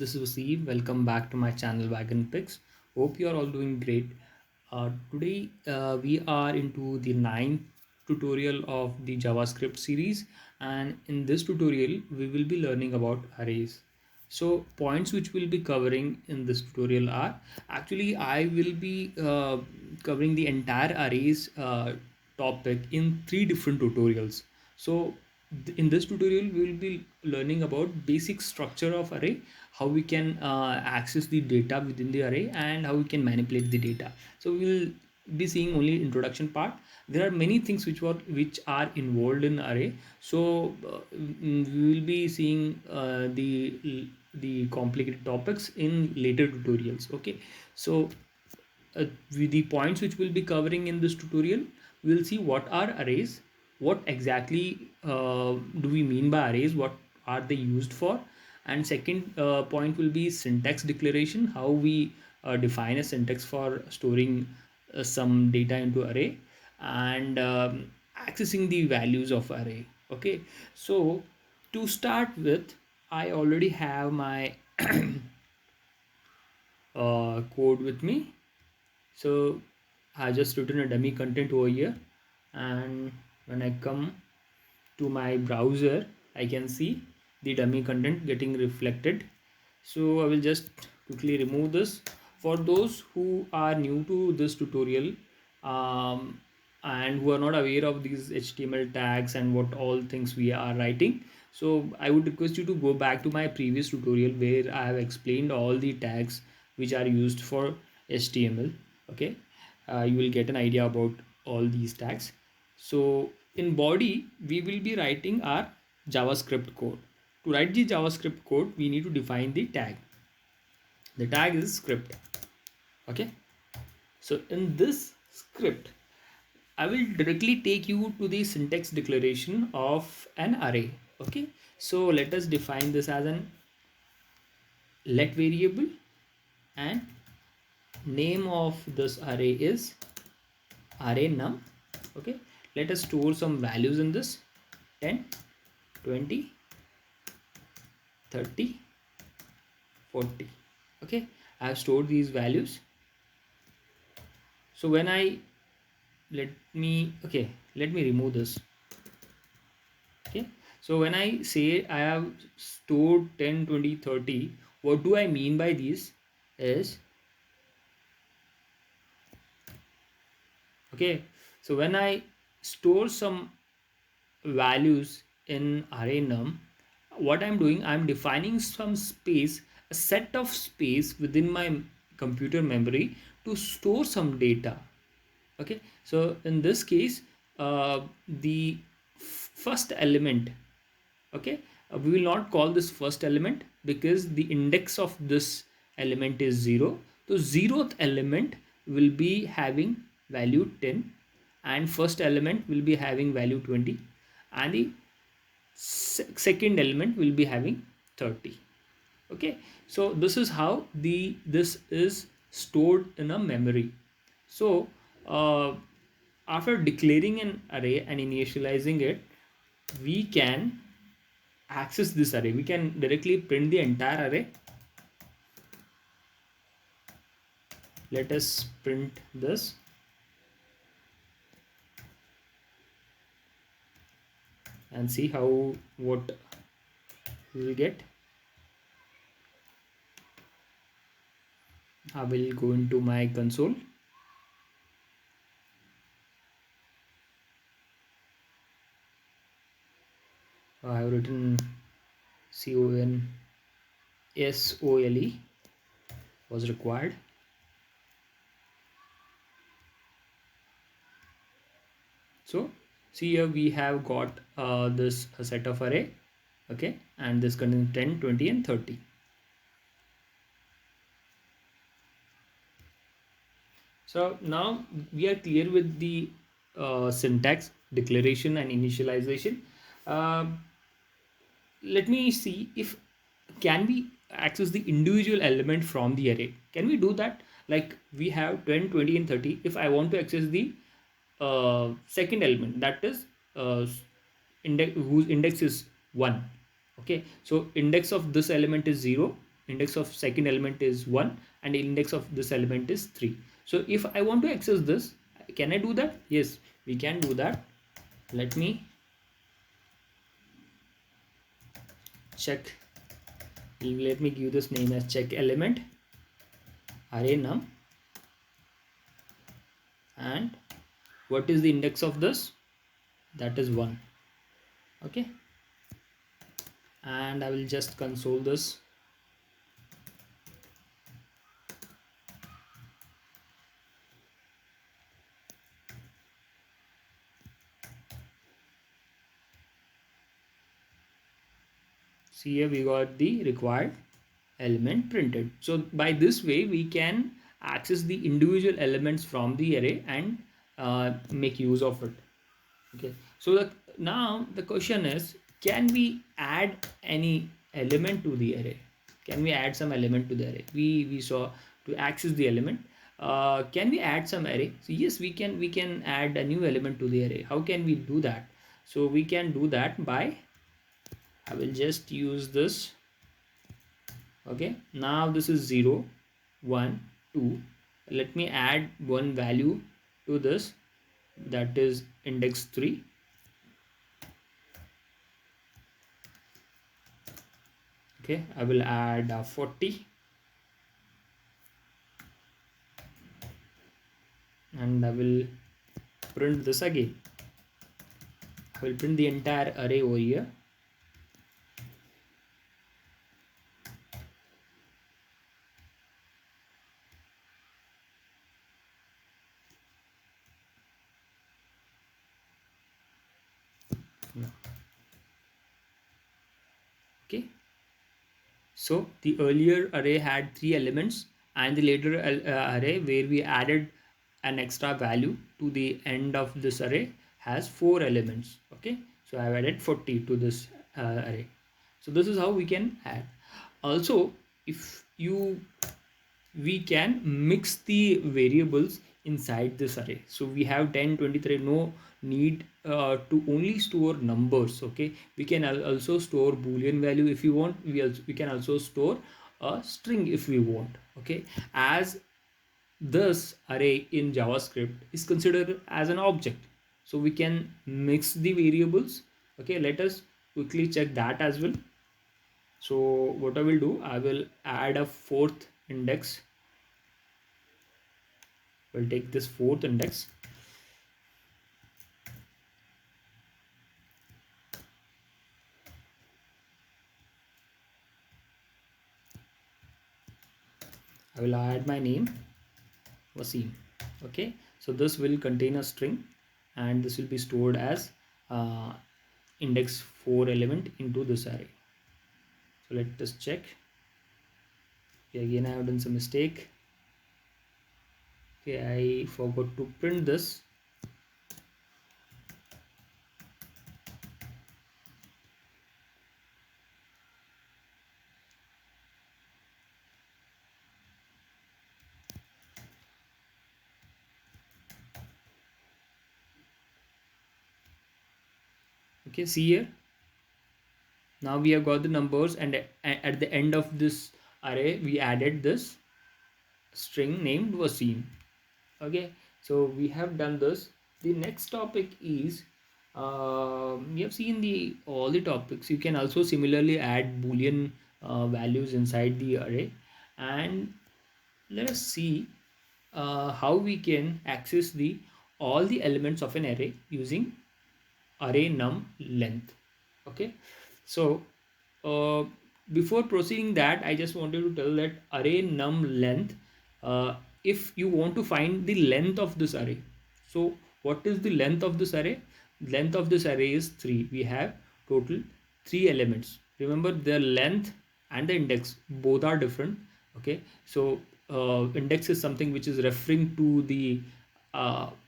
this is Steve. Welcome back to my channel Wagon Picks. Hope you are all doing great. Today we are into the ninth tutorial of the JavaScript series, and in this tutorial we will be learning about arrays. So points which we'll be covering in this tutorial are actually I will be covering the entire arrays topic in three different tutorials. So in this tutorial we will be learning about basic structure of array, how we can access the data within the array, and how we can manipulate the data. So we will be seeing only introduction part. There are many things which are involved in array. So we will be seeing the complicated topics in later tutorials. Okay, so with the points which we'll be covering in this tutorial, we'll see what are arrays, what exactly do we mean by arrays, what are they used for, and second point will be syntax declaration, how we define a syntax for storing some data into array, and accessing the values of array. Okay, so to start with, I already have my code with me. So I just written a dummy content over here, and when I come to my browser, I can see the dummy content getting reflected. So I will just quickly remove this. For those who are new to this tutorial, um, and who are not aware of these HTML tags and what all things we are writing, so I would request you to go back to my previous tutorial where I have explained all the tags which are used for HTML. Okay, you will get an idea about all these tags. So in body we will be writing our JavaScript code. To write the JavaScript code, we need to define the tag. The tag is script. Okay, so in this script I will directly take you to the syntax declaration of an array. Okay, so let us define this as an let variable, and name of this array is array num. Okay, let us store some values in this: 10, 20, 30, 40. Okay, I have stored these values. So when I let me remove this. Okay, so when I say I have stored 10, 20, 30, what do I mean by these is, okay, so when I store some values in array num, what I'm doing, I'm defining some space, a set of space within my computer memory to store some data. Okay, so in this case, the first element, okay, we will not call this first element because the index of this element is 0. So zeroth element will be having value 10, and first element will be having value 20, and the second element will be having 30. Okay, so this is how this is stored in a memory. So after declaring an array and initializing it, we can access this array. We can directly print the entire array. Let us print this, and see what we will get. I will go into my console. I have written CONSOLE was required. So see here we have got this set of array. Okay, and this contains 10, 20, and 30. So now we are clear with the syntax declaration and initialization. Uh, let me see if can we access the individual element from the array. Can we do that? Like we have 10, 20, and 30. If I want to access the second element, that is whose index is 1. Okay, so index of this element is 0, index of second element is 1 and index of this element is 3. So if I want to access this, can I do that? Yes, we can do that. Let me check. Let me give this name as check element array num, and what is the index of this? That is 1. Okay, and I will just console this. See here, we got the required element printed. So by this way we can access the individual elements from the array and make use of it. Okay, so now the question is, can we add any element to the array? Can we add some element to the array? We saw to access the element. Can we add some array? So yes, we can add a new element to the array. How can we do that? So we can do that by, I will just use this. Okay, now this is 0 1 2. Let me add one value to this, that is index 3. Okay, I will add 40, and I will print this again. I will print the entire array over here. Okay, so the earlier array had 3 elements, and the later array where we added an extra value to the end of this array has 4 elements. Okay, so I've added 40 to this array. So this is how we can add. Also, if you we can mix the variables inside this array. So we have 10 23, no need to only store numbers. Okay, we can also store boolean value if you want. We can also store a string if we want. Okay, as this array in JavaScript is considered as an object, so we can mix the variables. Okay, let us quickly check that as well. So what I will do, I will add a fourth index. We'll take this fourth index. I will add my name Wasim. Okay, so this will contain a string, and this will be stored as index 4 element into this array. So let us check. Okay, again I have done some mistake. Okay, I forgot to print this. Okay, see here, now we have got the numbers, and at the end of this array we added this string named Wasim. Okay, so we have done this. The next topic is, we have seen the all the topics. You can also similarly add boolean values inside the array, and let us see how we can access the all the elements of an array using array num length. Okay, so uh, before proceeding that, I just wanted to tell that array num length, uh, if you want to find the length of this array, so what is the length of this array? Length of this array is 3. We have total 3 elements. Remember, the length and the index both are different. Okay, so index is something which is referring to the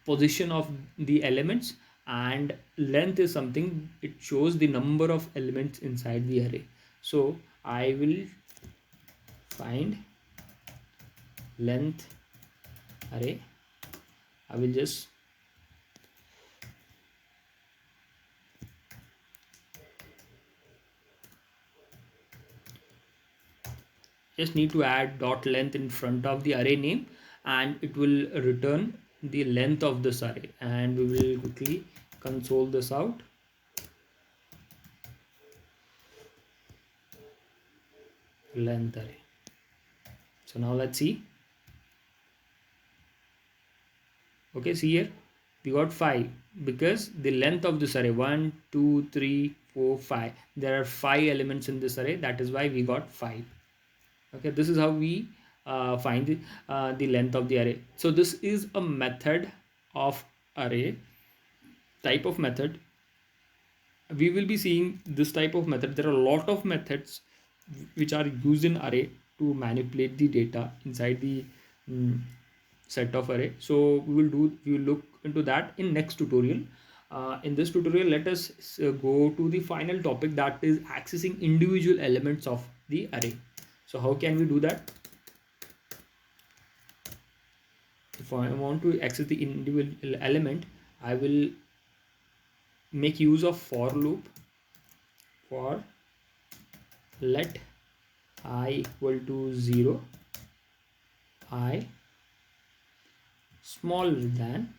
position of the elements, and length is something, it shows the number of elements inside the array. So I will find length array. I will just just need to add dot length in front of the array name, and it will return the length of this array. And we will quickly console this out. Length array. So now let's see. Okay, see here we got 5 because the length of this array 1 2 3 4 5, there are 5 elements in this array, that is why we got 5. Okay, this is how we find the length of the array. So this is a method of array, type of method. We will be seeing this type of method. There are a lot of methods which are used in array to manipulate the data inside the mm, set of array. So we will look into that in next tutorial. In this tutorial, let us go to the final topic, that is accessing individual elements of the array. So how can we do that? If I want to access the individual element, I will make use of for loop. For let I equal to 0, I smaller than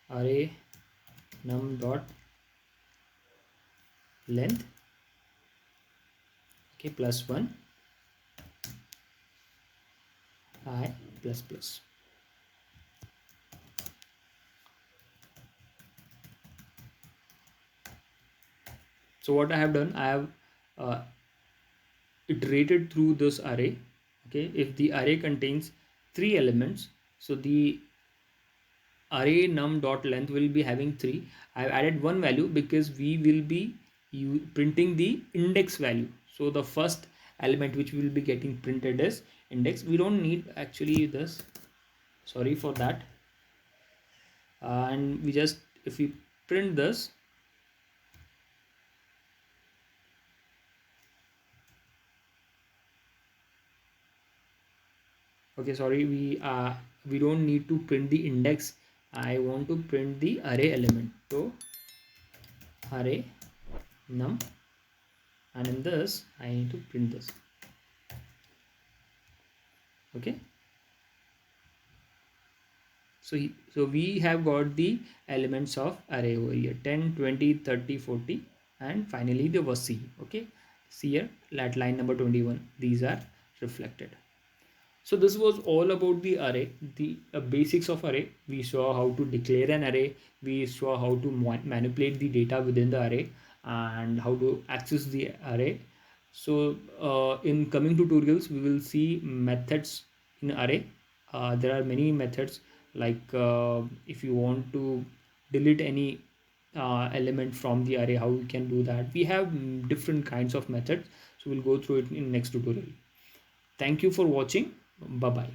array num dot length, okay, plus 1, I plus plus. So what I have done, I have iterated through this array. Okay, if the array contains 3 elements, so the array num dot length will be having 3. I have added one value because we will be printing the index value. So the first element which we will be getting printed is index. We don't need actually this, sorry for that. And we just, if we print this, okay, sorry, we don't need to print the index. I want to print the array element. So array num, and in this I need to print this. Okay, so we have got the elements of array over here, 10 20 30 40, and finally the was C. Okay, see here at line number 21, these are reflected. So this was all about the array, the basics of array. We saw how to declare an array, we saw how to manipulate the data within the array, and how to access the array. So in coming tutorials, we will see methods in array. There are many methods, like if you want to delete any element from the array, how we can do that. We have different kinds of methods. So we'll go through it in next tutorial. Thank you for watching. Bye bye.